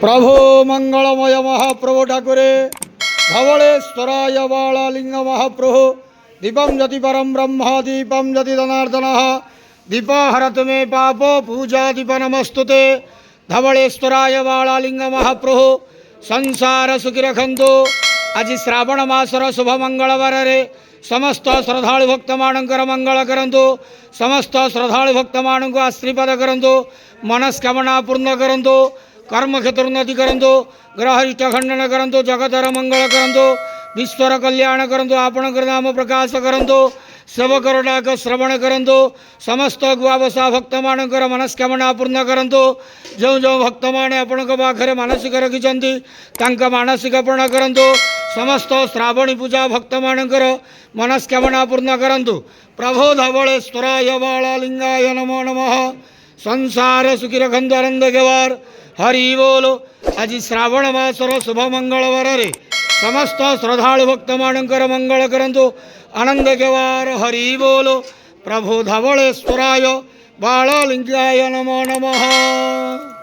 प्रभो मंगलमय महाप्रभु ठाकुरे धवलेश्वराय बालालिंग महाप्रभु दीपम जति परम ब्रह्म दीपम जति धनार्दन दीपहरतु मे पाप पूजा दीप नमस्तुते धवलेश्वराय बालालिंग महाप्रभु संसार सुखी रखंतु। आज श्रावण मासर शुभ मंगलवार समस्त श्रद्धालु भक्त मानकर मंगल करंतु। समस्त श्रद्धालु भक्त मान को आशीर्वाद करंतु। मनस्कामना पूर्ण करंतु। कर्म क्षेत्र उन्नति करंतु। ग्रह इष्ट खंडन करंतु। जगतर मंगल करंतु। विश्वर कल्याण करंतु। आपणकर नाम प्रकाश करंतु। सेवकर डाक श्रवण करंतु। समस्त गुआबसा भक्त मानकर मनस्कामना पूर्ण करंतु। जो जो भक्त माने आपणक पाखरे मानसिक रखिछंती तांका मानसिक पूर्ण करंतु। समस्त श्रावणी पूजा भक्त मानकर मनस्कामना पूर्ण करंतु। प्रभो धवलेश्वराय बालालिंगाय नमो नमः। संसार सुखी रखंतु आनंद गेवार हरि बोलो। आज श्रावण मासर शुभ मंगलवार समस्त श्रद्धालु भक्त मानकर मंगल करंतु आनंद गेवार हरि बोलो। प्रभु धवलेश्वराय बालालिंगाय नमो नमः।